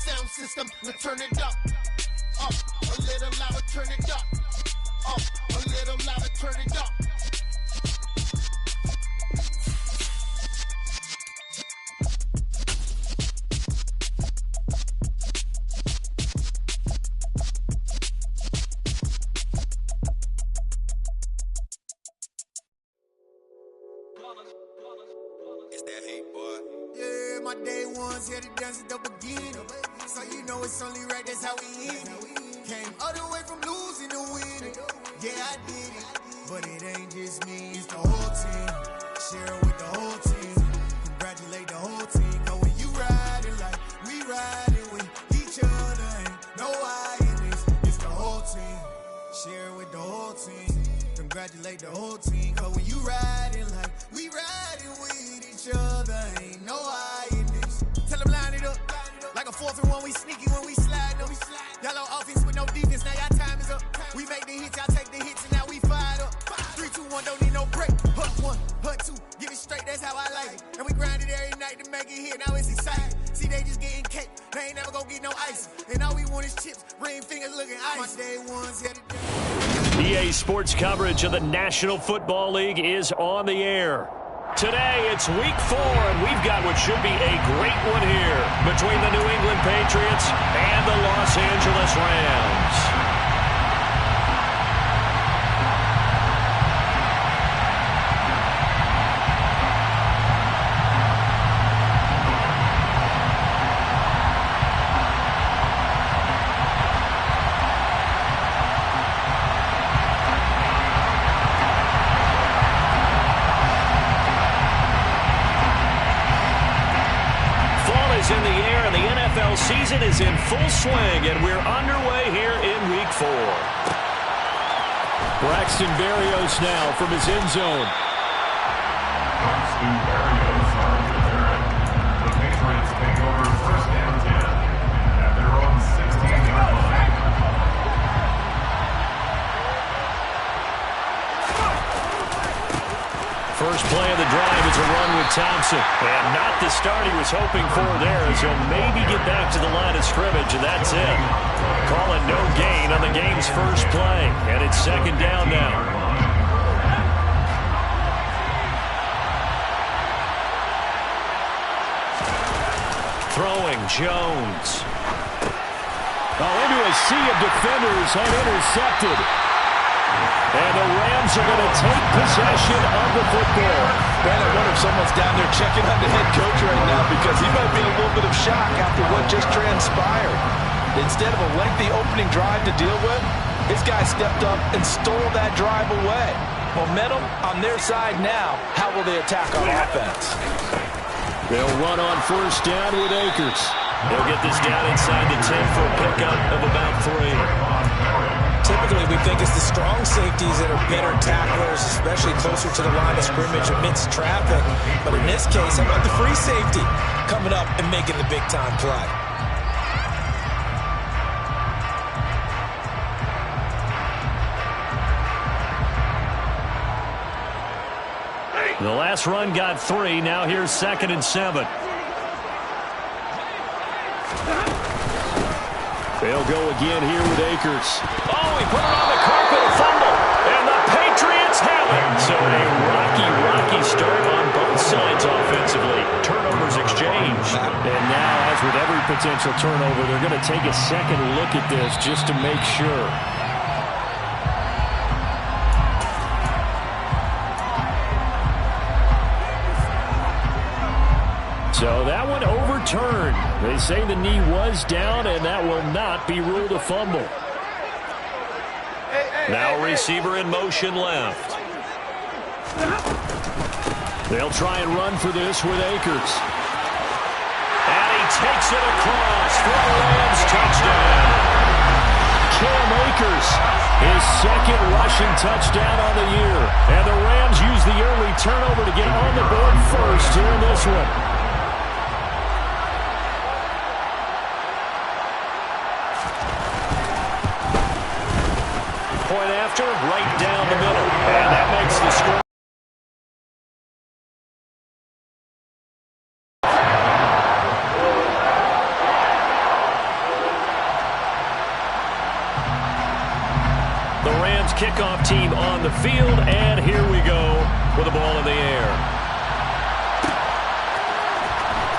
sound system, now turn it up. Up, a little louder, turn it up. Up, a little louder, turn it up. It's that hate, boy. Yeah, my day ones here to dance at the beginning. So you know it's only right, that's how we end it. Came all the way from losing to winning. Yeah, I did it. But it ain't just me, it's the whole team. Share it with the whole team. Congratulate the whole team. Cause when you riding like we riding with each other, ain't no I in this. It's the whole team. Share it with the whole team. Congratulate the whole team. Cause when you riding like we riding with each other, ain't no I in this. Tell them line it up. Like a 4th and 1, we sneaky when we slide them. Y'all on offense with no defense, now y'all time is up. We make the hits, y'all take the hits, and now we fired up. 3, 2, 1, don't need no break. Hut 1, hut 2, get it straight, that's how I like it. And we grind it every night to make it hit, now it's exciting. See, they just getting cake, they ain't never gonna get no ice. And all we want is chips, ring fingers looking ice. My day ones headed down. EA Sports coverage of the National Football League is on the air. Today, it's week 4, and we've got what should be a great one here between the New England Patriots and the Los Angeles Rams. In the air, and the NFL season is in full swing, and we're underway here in week 4. Braxton Berrios now from his end zone. Braxton Berrios on the return. The Patriots take over first and 10 at their own 16-yard line. First play of the drive is a run with Thompson. And not the start he was hoping for there, as he'll maybe get back to the line of scrimmage, and that's it. Call it no gain on the game's first play. And it's second down now. Throwing, Jones. Into a sea of defenders and intercepted. And the Rams are going to take possession of the football. Man, I wonder if someone's down there checking on the head coach right now, because he might be in a little bit of shock after what just transpired. Instead of a lengthy opening drive to deal with, his guy stepped up and stole that drive away. Momentum on their side now. How will they attack on offense? They'll run on first down with Akers. They'll get this down inside the 10 for a pickup of about 3. Typically, we think it's the strong safeties that are better tacklers, especially closer to the line of scrimmage amidst traffic. But in this case, how about the free safety coming up and making the big-time play? The last run got 3. Now here's 2nd and 7. They'll go again here with Akers. Oh, he put it on the carpet, a fumble, and the Patriots have it. So a rocky start on both sides offensively. Turnovers exchanged. And now, as with every potential turnover, they're going to take a second look at this just to make sure. So that one overturned. They say the knee was down, and that will not be ruled a fumble. Now receiver in motion left. They'll try and run for this with Akers. And he takes it across for the Rams touchdown. Cam Akers, his second rushing touchdown on the year. And the Rams use the early turnover to get on the board first here in this one. Point after, right down the middle. And that makes the score. Rams kickoff team on the field, and here we go with the ball in the air.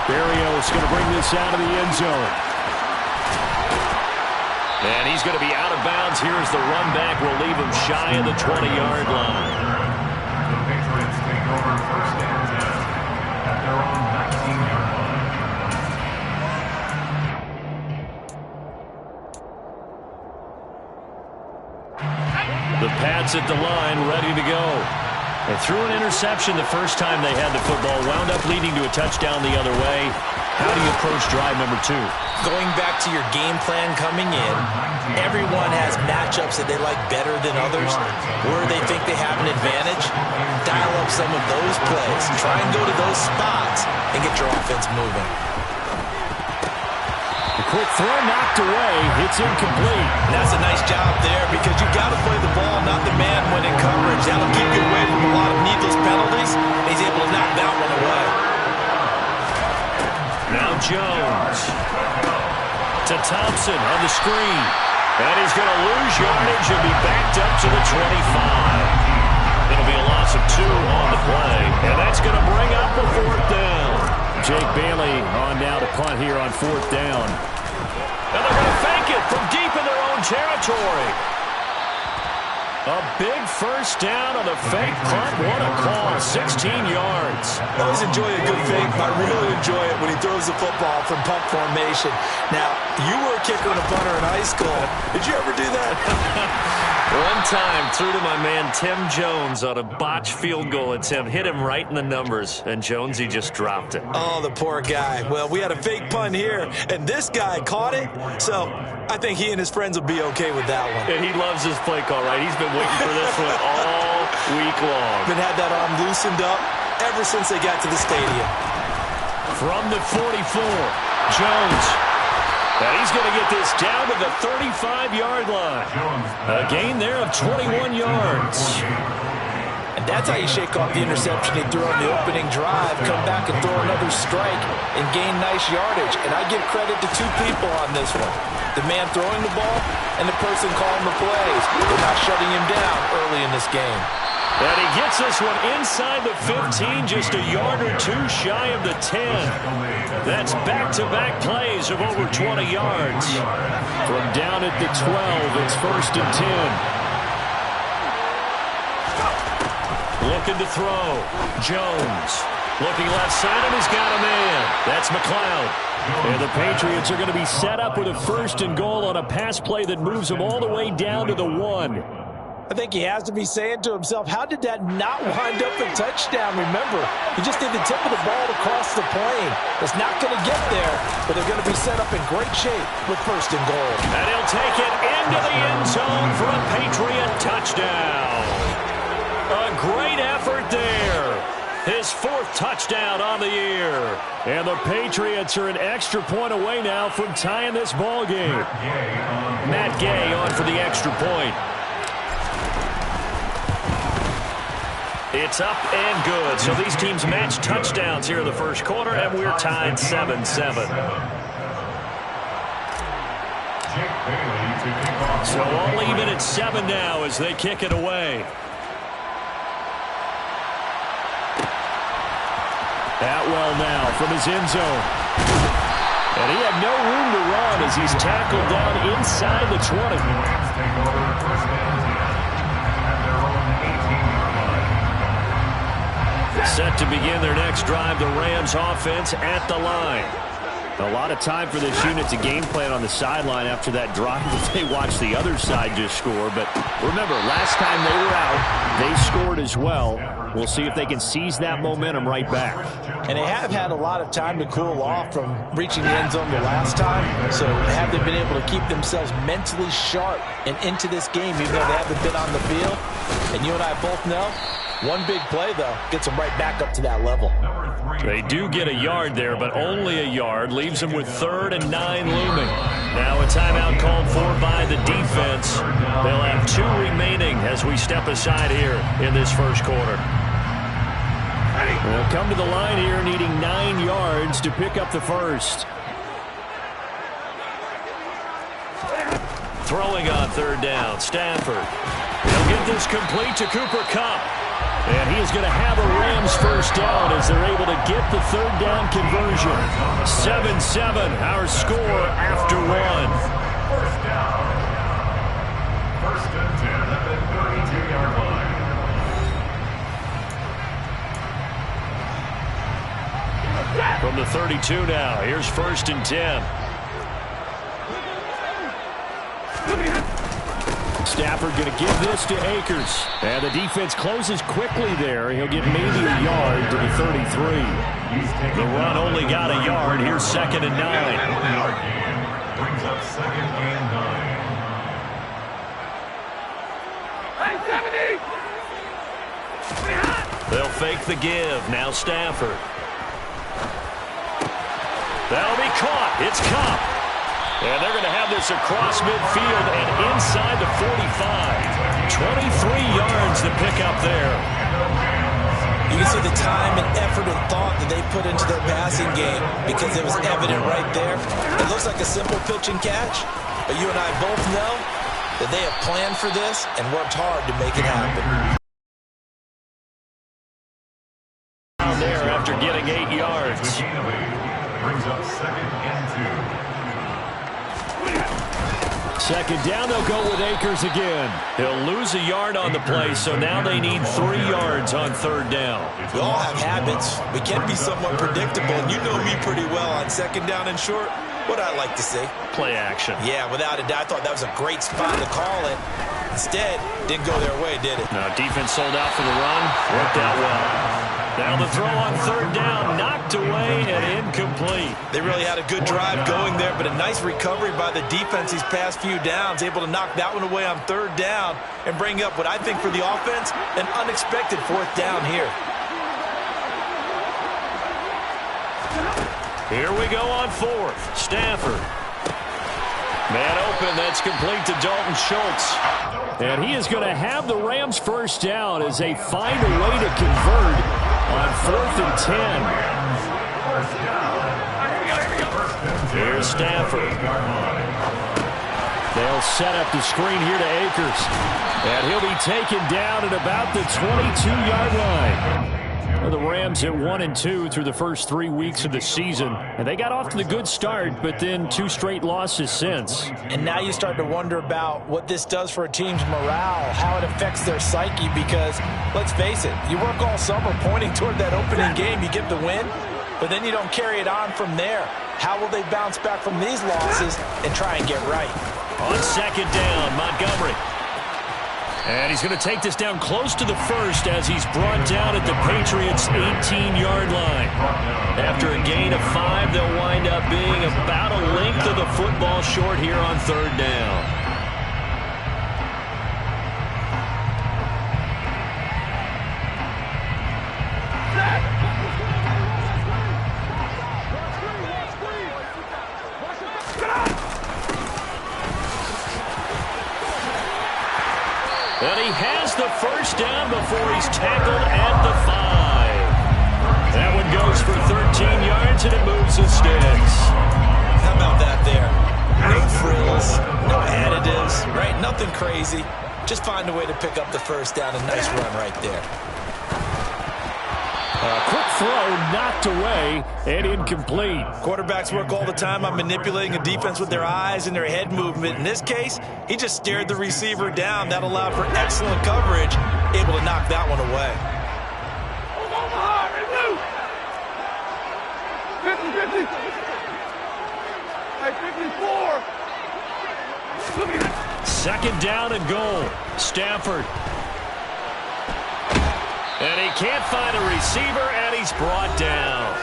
Berrios going to bring this out of the end zone. And he's going to be out of bounds. Here's the run back. We'll leave him shy of the 20-yard line. The Patriots take over first and 10 at their own 19-yard line. The Pats at the line, ready to go. They threw an interception the first time they had the football, wound up leading to a touchdown the other way. How do you approach drive number 2? Going back to your game plan coming in, everyone has matchups that they like better than others, where they think they have an advantage. Dial up some of those plays. Try and go to those spots and get your offense moving. A quick throw knocked away. It's incomplete. And that's a nice job there because you've got to play the ball, not the man when in coverage. That'll keep you away from a lot of needless penalties. He's able to knock that one away. Now Jones to Thompson on the screen. And he's going to lose yardage and be backed up to the 25. It'll be a loss of 2 on the play. And that's going to bring up a 4th down. Jake Bailey on now to punt here on 4th down. And they're going to fake it from deep in their own territory. A big first down on the fake punt. What a call. 16 yards. I always enjoy a good fake. I really enjoy it when he throws the football from punt formation. Now, you were a kicker and a punter in high school. Did you ever do that? One time, threw to my man Tim Jones on a botched field goal attempt. Hit him right in the numbers, and Jonesy just dropped it. Oh, the poor guy. Well, we had a fake punt here, and this guy caught it, so I think he and his friends will be okay with that one. And he loves his play call, right? He's been waiting for this one all week long. Been had that arm loosened up ever since they got to the stadium. From the 44, Jones. And he's going to get this down to the 35-yard line. A gain there of 21 yards. And that's how you shake off the interception he threw on the opening drive, come back and throw another strike and gain nice yardage. And I give credit to 2 people on this one. The man throwing the ball and the person calling the plays. They're not shutting him down early in this game. And he gets this one inside the 15, just a yard or 2 shy of the 10. That's back-to-back plays of over 20 yards. From down at the 12, it's 1st and 10. Looking to throw. Jones. Looking left side, and he's got a man. That's McLeod. And the Patriots are going to be set up with a 1st and goal on a pass play that moves them all the way down to the 1. I think he has to be saying to himself, how did that not wind up a touchdown? Remember, you just need the tip of the ball to cross the plane. It's not going to get there, but they're going to be set up in great shape with 1st and goal. And he'll take it into the end zone for a Patriot touchdown. A great effort there. His 4th touchdown on the year. And the Patriots are an extra point away now from tying this ball game. Matt Gay on for the extra point. It's up and good. So these teams match touchdowns here in the first quarter, and we're tied 7-7. So all even at 7 now as they kick it away. Atwell now from his end zone. And he had no room to run as he's tackled down inside the 20. Set to begin their next drive, the Rams offense at the line. A lot of time for this unit to game plan on the sideline after that drive that they watched the other side just score. But remember, last time they were out, they scored as well. We'll see if they can seize that momentum right back. And they have had a lot of time to cool off from reaching the end zone the last time. So have they been able to keep themselves mentally sharp and into this game, even though they haven't been on the field? And you and I both know, one big play, though, gets them right back up to that level. They do get a yard there, but only a yard. Leaves them with 3rd and 9 looming. Now a timeout called for by the defense. They'll have 2 remaining as we step aside here in this first quarter. They'll come to the line here needing 9 yards to pick up the first. Throwing on third down, Stafford. He'll get this complete to Cooper Kupp. And he is going to have a Rams first down as they're able to get the third down conversion. 7-7, our score after one. First down. First and 10 at the 32-yard line. From the 32 now, here's first and 10. Stafford going to give this to Akers. And the defense closes quickly there. He'll get maybe a yard to the 33. The run only got a yard. Here's second and 9. 1-yard gain brings up second and 9. They'll fake the give. Now Stafford. That'll be caught. It's Kupp. And they're going to have this across midfield and inside the 45. 23 yards to pick up there. You can see the time and effort and thought that they put into their passing game because it was evident right there. It looks like a simple pitch and catch, but you and I both know that they have planned for this and worked hard to make it happen. Down there after getting 8 yards. Brings up second and 2. Second down, they'll go with Akers again. He'll lose a yard on the play, so now they need 3 yards on third down. We all have habits. We can be somewhat predictable, and you know me pretty well on second down and short. What I like to see. Play action. Yeah, without a doubt. I thought that was a great spot to call it. Instead, didn't go their way, did it? Now, defense sold out for the run. Worked out well. Now the throw on third down, knocked away and incomplete. They really had a good drive going there, but a nice recovery by the defense these past few downs, able to knock that one away on third down and bring up what I think for the offense, an unexpected fourth down here. Here we go on fourth. Stafford. Man open, that's complete to Dalton Schultz. And he is going to have the Rams first down as they find a way to convert on 4th and 10. Here's Stafford. They'll set up the screen here to Akers. And he'll be taken down at about the 22-yard line. The Rams at 1-2 through the first 3 weeks of the season. And they got off to the good start, but then 2 straight losses since. And now you start to wonder about what this does for a team's morale, how it affects their psyche, because, let's face it, you work all summer pointing toward that opening game, you get the win, but then you don't carry it on from there. How will they bounce back from these losses and try and get right? On second down, Montgomery. And he's going to take this down close to the first as he's brought down at the Patriots' 18-yard line. After a gain of 5, they'll wind up being about a length of the football short here on third down. And he has the first down before he's tackled at the 5. That one goes for 13 yards, and it moves the sticks. How about that there? No frills, no additives, right? Nothing crazy. Just find a way to pick up the first down. A nice run right there. A quick throw knocked away and incomplete. Quarterbacks work all the time on manipulating a defense with their eyes and their head movement. In this case, he just stared the receiver down. That allowed for excellent coverage, able to knock that one away. 54. Second down and goal. Stafford. And he can't find a receiver, and he's brought down.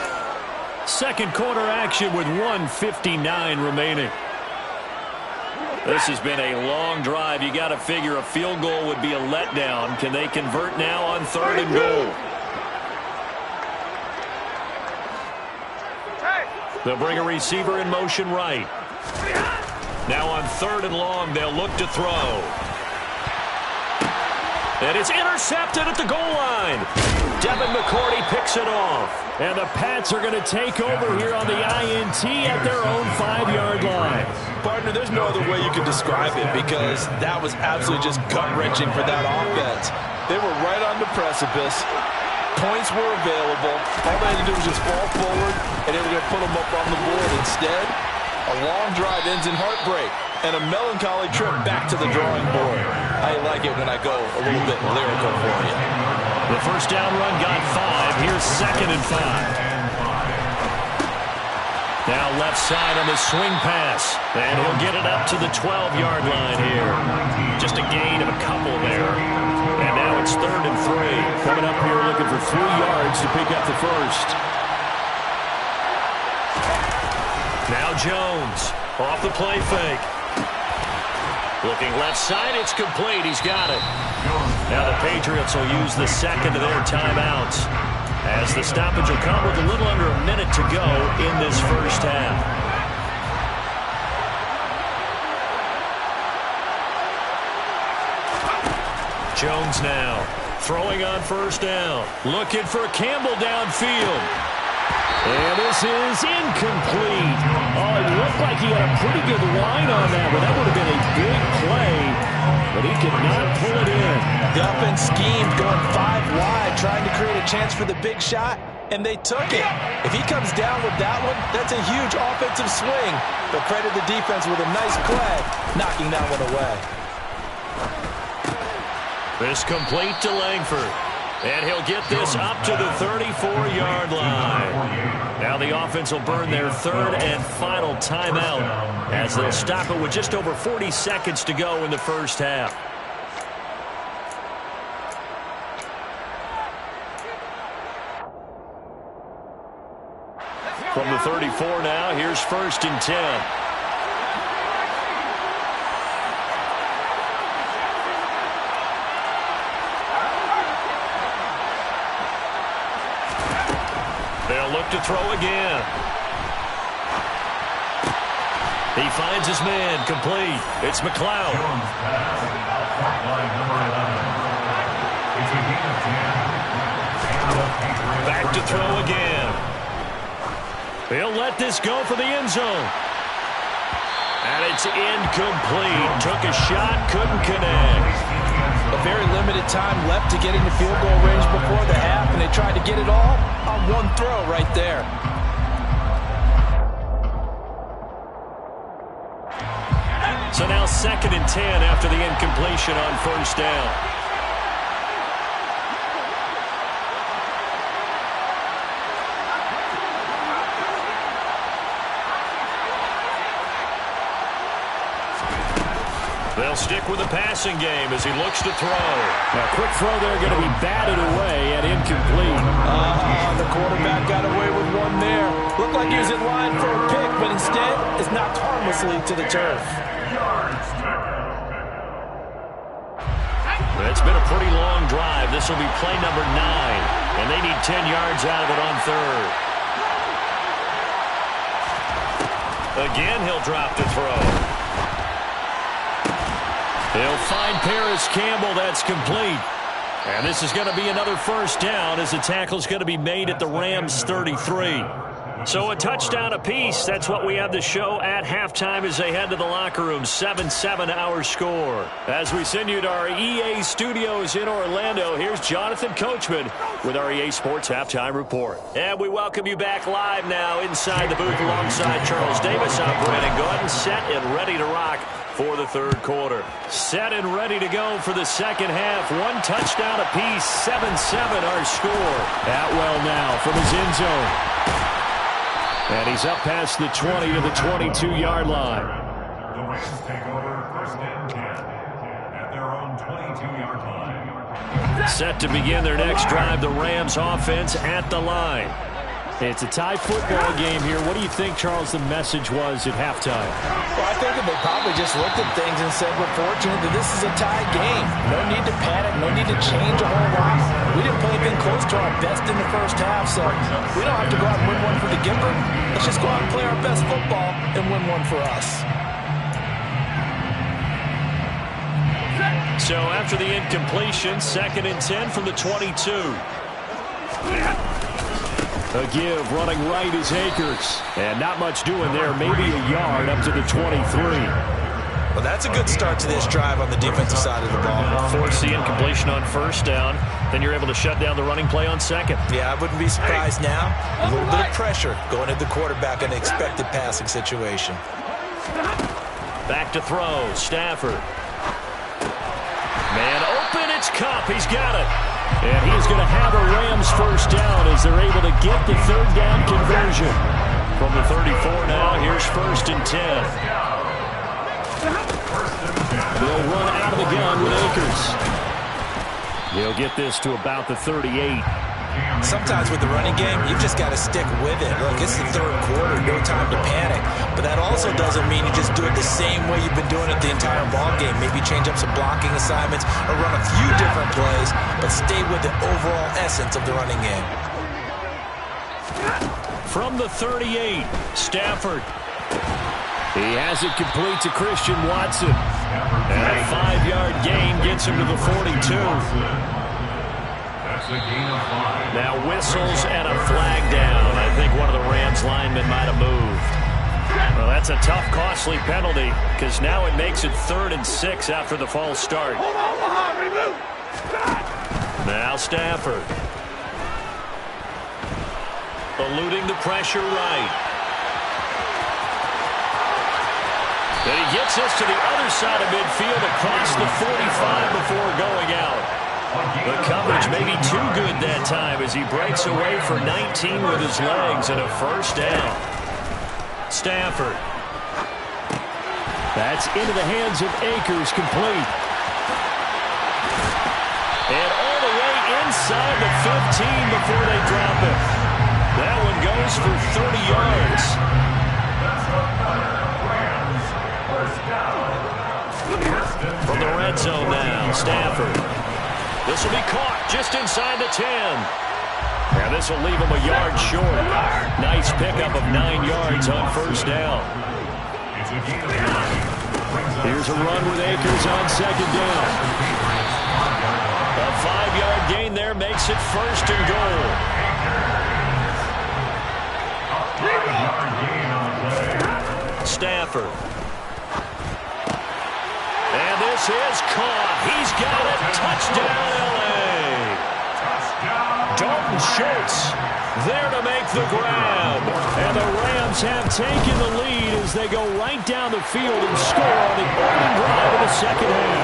Second quarter action with 1:59 remaining. This has been a long drive. You got to figure a field goal would be a letdown. Can they convert now on third and goal? They'll bring a receiver in motion right. Now on third and long, they'll look to throw. And it's intercepted at the goal line. Devin McCourty picks it off. And the Pats are going to take over here on the INT at their own 5-yard line. Partner, there's no other way you can describe it because that was absolutely just gut-wrenching for that offense. They were right on the precipice. Points were available. All they had to do was just fall forward, and they were going to put them up on the board. Instead, a long drive ends in heartbreak and a melancholy trip back to the drawing board. I like it when I go a little bit lyrical for you. The first down run got 5. Here's 2nd and 5. Now left side on the swing pass. And he'll get it up to the 12-yard line here. Just a gain of a couple there. And now it's 3rd and 3. Coming up here looking for 3 yards to pick up the first. Now Jones off the play fake. Looking left side, it's complete. He's got it. Now the Patriots will use the second of their timeouts as the stoppage will come with a little under a minute to go in this first half. Jones now throwing on first down. Looking for Campbell downfield. And this is incomplete. Oh, it looked like he had a pretty good line on that, but that would have been a big play. But he could not pull it in. The offense schemed, going 5 wide, trying to create a chance for the big shot, and they took it. If he comes down with that one, that's a huge offensive swing. But credit the defense with a nice play, knocking that one away. This complete to Langford. And he'll get this up to the 34-yard line. Now the offense will burn their 3rd and final timeout as they'll stop it with just over 40 seconds to go in the first half. From the 34 now, here's 1st and 10. They'll look to throw again. He finds his man, complete. It's McLeod. Back to throw again. He'll let this go for the end zone. And it's incomplete. Took a shot, couldn't connect. A very limited time left to get into field goal range before the half, and they tried to get it all on one throw right there. So now 2nd and 10 after the incompletion on first down. They'll stick with the passing game as he looks to throw. A quick throw there going to be batted away and incomplete. The quarterback got away with one there. Looked like he was in line for a pick, but instead is knocked harmlessly to the turf. It's been a pretty long drive. This will be play number 9, and they need 10 yards out of it on 3rd. Again, he'll drop to throw. He'll find Paris Campbell. That's complete. And this is going to be another first down as the tackle's going to be made at the Rams' 33. So a touchdown apiece. That's what we have to show at halftime as they head to the locker room. 7-7 our score. As we send you to our EA studios in Orlando, here's Jonathan Coachman with our EA Sports Halftime Report. And we welcome you back live now inside the booth alongside Charles Davis. I'm Brandon Gordon, set and ready to rock for the 3rd quarter. Set and ready to go for the 2nd half. 1 touchdown apiece. 7-7 our score. Atwell now from his end zone. And he's up past the 20 to the 22-yard line. The Rams take over 1st and 10 at their own 22-yard line. Set to begin their next drive, the Rams offense at the line. It's a tie football game here. What do you think, Charles, the message was at halftime? Well, I think that they probably just looked at things and said, we're fortunate that this is a tie game. No need to panic, no need to change a whole lot. We didn't play anything close to our best in the first half, so we don't have to go out and win one for the Gipper. Let's just go out and play our best football and win one for us. So after the incompletion, 2nd and 10 from the 22. A give, running right is Akers. And not much doing there, maybe a yard up to the 23. Well, that's a good start to this drive on the defensive side of the ball. Force the incompletion on 1st down. Then you're able to shut down the running play on 2nd. Yeah, I wouldn't be surprised now. A little bit of pressure going at the quarterback in an expected passing situation. Back to throw, Stafford. Man open, it's Kupp. He's got it. And he's going to have a Rams 1st down as they're able to get the 3rd down conversion. From the 34 now, here's 1st and 10. They'll run out of the gun with Akers. He'll get this to about the 38. Sometimes with the running game, you've just got to stick with it. Look, it's the 3rd quarter, no time to panic. But that also doesn't mean you just do it the same way you've been doing it the entire ball game. Maybe change up some blocking assignments or run a few different plays, but stay with the overall essence of the running game. From the 38, Stafford. He has it complete to Christian Watson. And a 5-yard gain gets him to the 42. Now whistles and a flag down. I think one of the Rams linemen might have moved. Well, that's a tough, costly penalty because now it makes it 3rd and 6 after the false start. Now Stafford. Eluding the pressure right. And he gets us to the other side of midfield across the 45 before going out. The coverage may be too good that time as he breaks away for 19 with his legs and a 1st down. Stafford. That's into the hands of Akers, complete. And all the way inside the 15 before they drop it. That one goes for 30 yards. From the red zone now, Stafford. This will be caught just inside the 10. And this will leave him a yard short. Nice pickup of 9 yards on 1st down. Here's a run with Akers on 2nd down. A 5-yard gain there makes it 1st and goal. Stafford. And this is caught. He's got it. Touchdown, L.A. Dalton Schultz there to make the grab. And the Rams have taken the lead as they go right down the field and score on the opening drive of the 2nd half.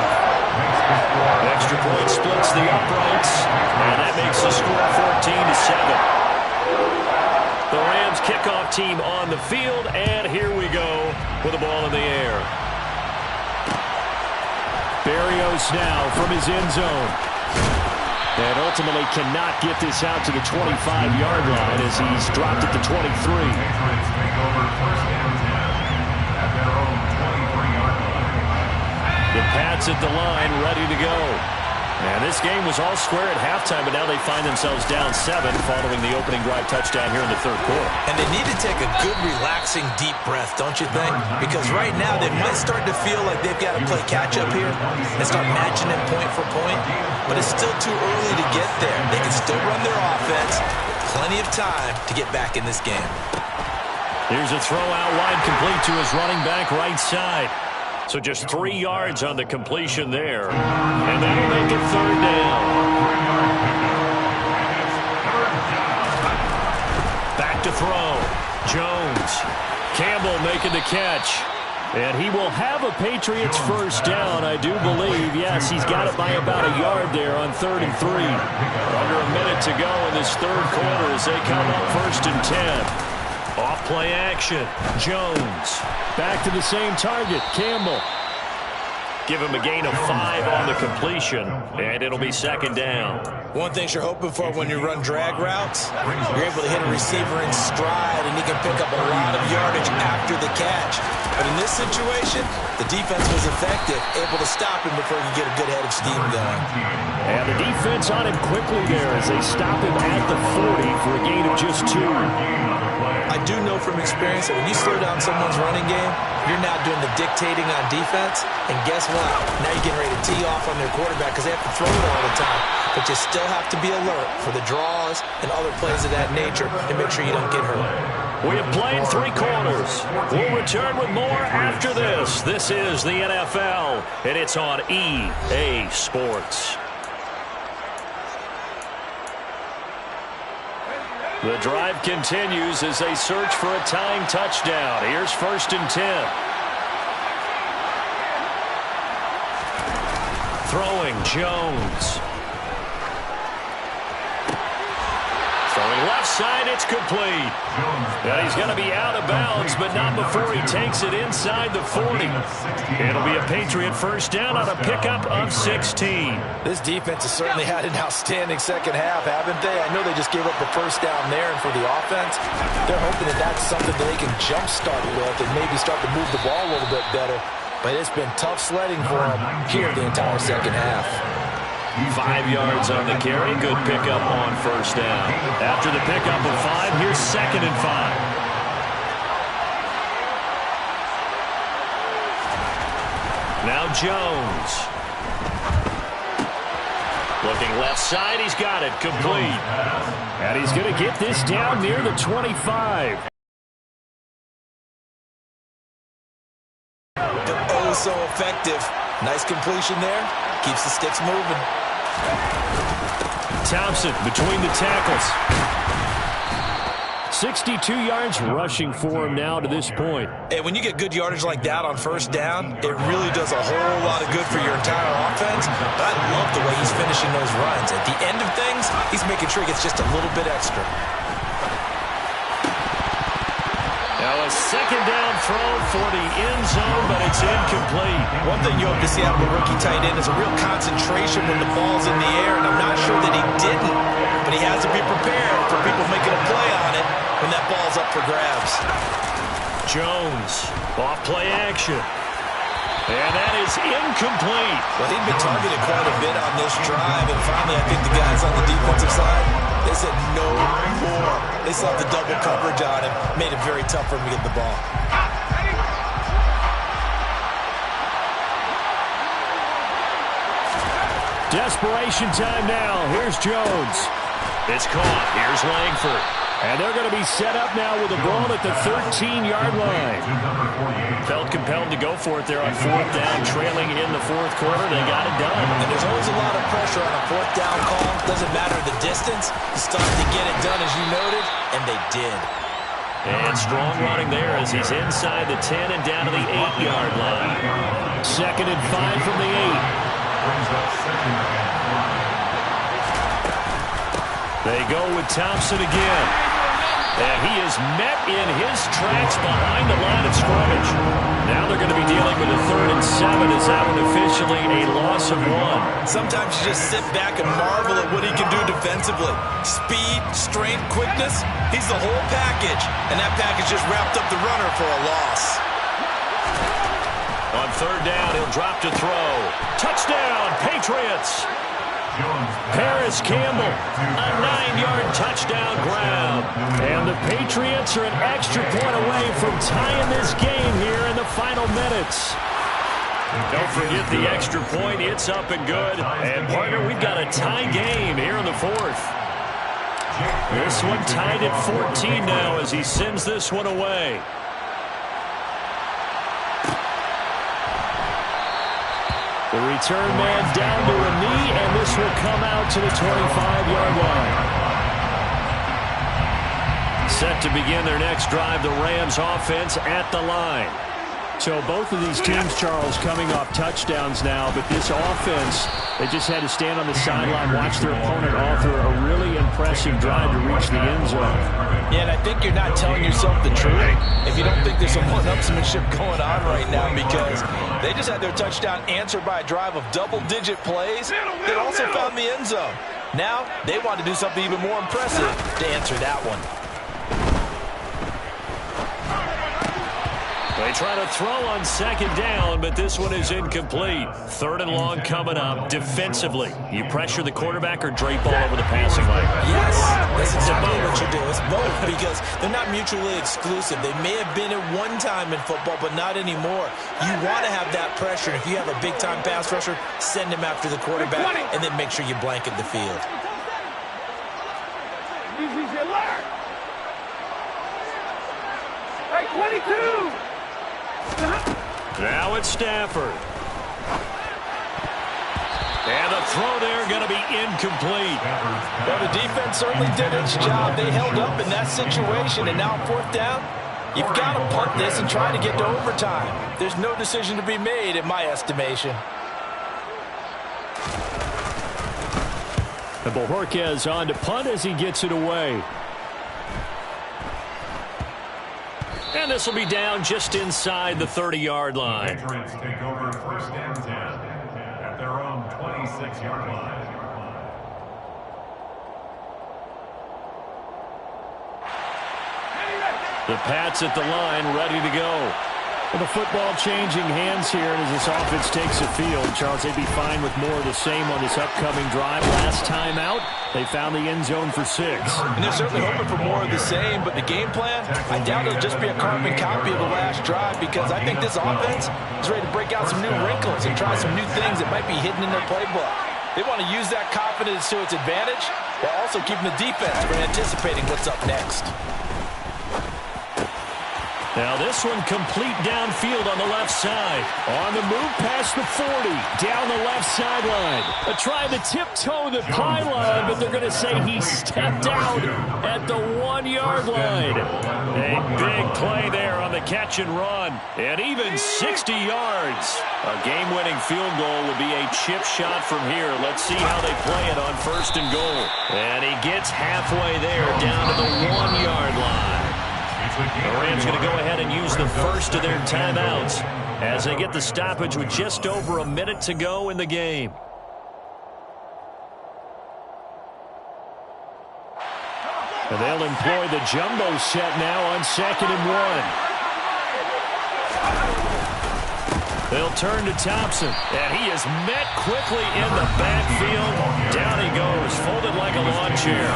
Extra point splits the uprights, and that makes the score 14-7. The Rams kickoff team on the field, and here we go with the ball in the air. Berrios now from his end zone. And ultimately cannot get this out to the 25-yard line as he's dropped at the 23. The Pats at the line, ready to go. And this game was all square at halftime, but now they find themselves down 7 following the opening drive touchdown here in the 3rd quarter. And they need to take a good, relaxing, deep breath, don't you think? Because right now they might start to feel like they've got to play catch-up here and start matching them point for point. But it's still too early to get there. They can still run their offense. Plenty of time to get back in this game. Here's a throw out wide, complete to his running back right side. So just 3 yards on the completion there. And that'll make it 3rd down. Back to throw. Jones. Campbell making the catch. And he will have a Patriots 1st down, I do believe. Yes, he's got it by about a yard there on 3rd and 3. Under a minute to go in this 3rd quarter as they come up 1st and 10. Off play action. Jones. Back to the same target. Campbell. Give him a gain of 5 on the completion, and it'll be 2nd down. One thing you're hoping for when you run drag routes, you're able to hit a receiver in stride, and he can pick up a lot of yardage after the catch. But in this situation, the defense was effective, able to stop him before he could get a good head of steam going. And the defense on him quickly there as they stop him at the 40 for a gain of just 2. I do know from experience that when you slow down someone's running game, you're now doing the dictating on defense. And guess what? Now you're getting ready to tee off on their quarterback because they have to throw it all the time. But you still have to be alert for the draws and other plays of that nature and make sure you don't get hurt. We have played 3 quarters. We'll return with more after this. This is the NFL, and it's on EA Sports. The drive continues as they search for a tying touchdown. Here's 1st and 10. Throwing Jones. Throwing left side, it's complete. Now he's going to be out of bounds, but not before he takes it inside the 40. It'll be a Patriot first down on a pickup of 16. This defense has certainly had an outstanding second half, haven't they? I know they just gave up a first down there, and for the offense, they're hoping that that's something that they can jumpstart with and maybe start to move the ball a little bit better. But it's been tough sledding for them here the entire second half. 5 yards on the carry. Good pickup on first down. After the pickup of 5, here's 2nd and 5. Now Jones. Looking left side. He's got it. Complete. And he's going to get this down near the 25. Oh, so effective. Nice completion there. Keeps the sticks moving. Thompson between the tackles. 62 yards rushing for him now to this point. And when you get good yardage like that on first down, it really does a whole lot of good for your entire offense. But I love the way he's finishing those runs. At the end of things, he's making sure he gets just a little bit extra. Now a 2nd down throw for the end zone, but it's incomplete. One thing you hope to see out of a rookie tight end is a real concentration when the ball's in the air, and I'm not sure that he didn't, but he has to be prepared for people making a play on it when that ball's up for grabs. Jones, off play action. And that is incomplete. Well, he'd been targeted quite a bit on this drive, and finally I think the guys on the defensive side, they said no more. They saw the double coverage on him, made it very tough for him to get the ball. Desperation time now. Here's Jones. It's caught. Here's Langford. And they're going to be set up now with a ball at the 13-yard line. Felt compelled to go for it there on 4th down, trailing in the 4th quarter. They got it done. And there's always a lot of pressure on a 4th down call. Doesn't matter the distance. He started to get it done, as you noted, and they did. And strong running there as he's inside the 10 and down to the 8-yard line. 2nd and 5 from the 8. They go with Thompson again. And he is met in his tracks behind the line of scrimmage. Now they're going to be dealing with a 3rd and 7 as that one officially a loss of 1. Sometimes you just sit back and marvel at what he can do defensively. Speed, strength, quickness, he's the whole package. And that package just wrapped up the runner for a loss. On 3rd down, he'll drop to throw. Touchdown, Patriots! Paris Campbell, a 9-yard touchdown grab. And the Patriots are an extra point away from tying this game here in the final minutes. Don't forget the extra point. It's up and good. And, partner, we've got a tie game here in the 4th. This one tied at 14 now as he sends this one away. The return man down to a knee, and this will come out to the 25-yard line. Set to begin their next drive, the Rams offense at the line. So both of these teams, Charles, coming off touchdowns now, but this offense, they just had to stand on the sideline, watch their opponent offer a really impressive drive to reach the end zone. Yeah, and I think you're not telling yourself the truth if you don't think there's some one-upsmanship going on right now, because they just had their touchdown answered by a drive of double-digit plays that also found the end zone. Now, they want to do something even more impressive to answer that one. They They try to throw on second down, but this one is incomplete. Third and long coming up. Defensively, you pressure the quarterback or drape all over the passing lane? Yes, that's exactly what you do. It's both because they're not mutually exclusive. They may have been at one time in football, but not anymore. You want to have that pressure. If you have a big-time pass rusher, send him after the quarterback, and then make sure you blanket the field. Hey, 22! Now it's Stafford. And the throw there going to be incomplete. Well, the defense certainly did its job. They held up in that situation, and now fourth down, you've got to punt this and try to get to overtime. There's no decision to be made, in my estimation. And Bojorquez on to punt as he gets it away. And this will be down just inside the 30-yard line. Patriots take over first and 10 at their own 26-yard line. The Pats at the line, ready to go. Well, the football changing hands here, and as this offense takes the field, Charles, they'd be fine with more of the same on this upcoming drive. Last time out, they found the end zone for 6. And they're certainly hoping for more of the same, but the game plan, I doubt it'll just be a carbon copy of the last drive because I think this offense is ready to break out some new wrinkles and try some new things that might be hidden in their playbook. They want to use that confidence to its advantage while also keeping the defense from anticipating what's up next. Now this one complete downfield on the left side. On the move past the 40, down the left sideline. Trying to tiptoe the pylon, but they're going to say he stepped out at the 1-yard line. A big play there on the catch and run. And even 60 yards. A game-winning field goal would be a chip shot from here. Let's see how they play it on first and goal. And he gets halfway there down to the 1-yard line. The Rams going to go ahead and use the first of their timeouts as they get the stoppage with just over a minute to go in the game. And they'll employ the jumbo set now on 2nd and 1. They'll turn to Thompson, and he is met quickly in the backfield. Down he goes, folded like a lawn chair.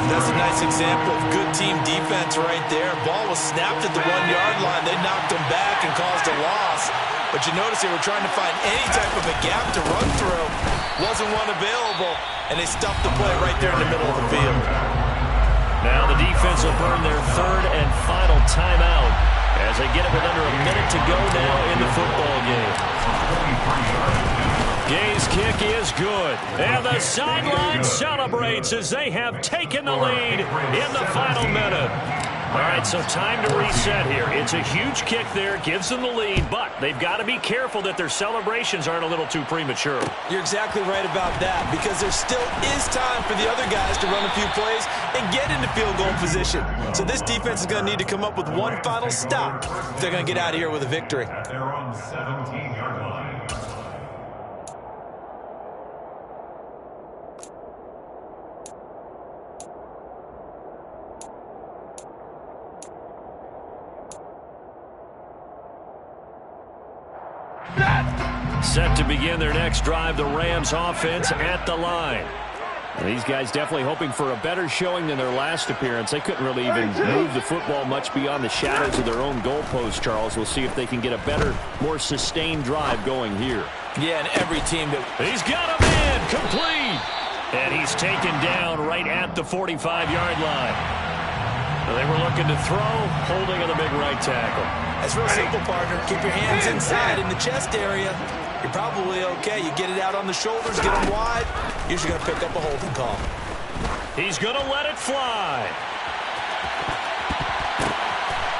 That's a nice example of good team defense right there. Ball was snapped at the 1-yard line. They knocked him back and caused a loss. But you notice they were trying to find any type of a gap to run through. Wasn't one available, and they stuffed the play right there in the middle of the field. Now the defense will burn their third and final timeout as they get it with under a minute to go now in the football game. Gay's kick is good. And the sideline celebrates as they have taken the lead in the final minute. All right, so time to reset here. It's a huge kick there, gives them the lead, but they've got to be careful that their celebrations aren't a little too premature. You're exactly right about that because there still is time for the other guys to run a few plays and get into field goal position. So this defense is going to need to come up with one final stop if they're going to get out of here with a victory. At their own 17-yard line. Set to begin their next drive, the Rams offense at the line. And these guys definitely hoping for a better showing than their last appearance. They couldn't really even move the football much beyond the shadows of their own goalpost, Charles. We'll see if they can get a better, more sustained drive going here. Yeah, and every team that... He's got a man, complete. And he's taken down right at the 45-yard line. They were looking to throw, holding on the big right tackle. That's real simple, partner. Keep your hands inside in the chest area. You're probably okay. You get it out on the shoulders, get them wide. Usually going to pick up a holding call. He's going to let it fly.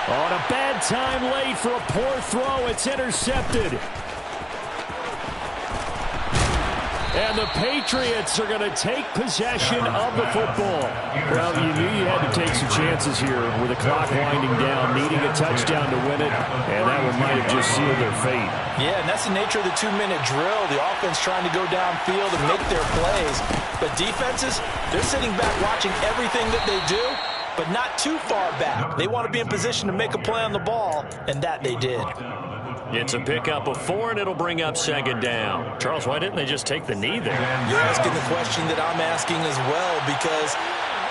On a bad time late for a poor throw. It's intercepted. And the Patriots are going to take possession of the football. Well, you knew you had to take some chances here with the clock winding down, needing a touchdown to win it, and that one might have just sealed their fate. Yeah, and that's the nature of the 2-minute drill. The offense trying to go downfield and make their plays. But defenses, they're sitting back watching everything that they do but not too far back. They want to be in position to make a play on the ball, and that they did. It's a pickup of 4, and it'll bring up second down. Charles, why didn't they just take the knee there? You're asking the question that I'm asking as well, because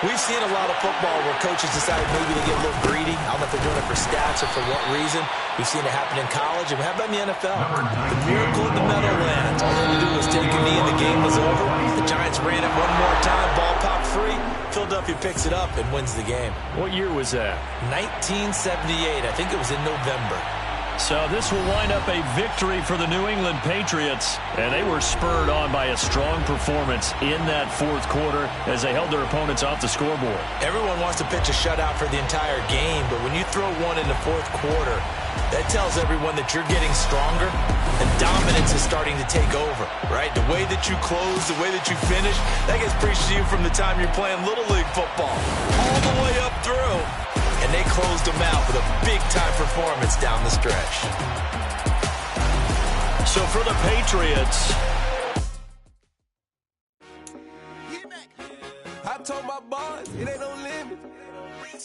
we've seen a lot of football where coaches decide maybe to get a little greedy. I don't know if they're doing it for stats or for what reason. We've seen it happen in college, and how about in the NFL? The miracle in the Meadowlands. All they had to do was take a knee, and the game was over. The Giants ran it one more time. Ball popped free. Philadelphia picks it up and wins the game. What year was that? 1978. I think it was in November. So this will wind up a victory for the New England Patriots, and they were spurred on by a strong performance in that fourth quarter as they held their opponents off the scoreboard. Everyone wants to pitch a shutout for the entire game, but when you throw one in the fourth quarter, that tells everyone that you're getting stronger and dominance is starting to take over, right? The way that you close, the way that you finish, that gets preached to you from the time you're playing Little League football all the way up through. And they closed them out with a big-time performance down the stretch. So for the Patriots,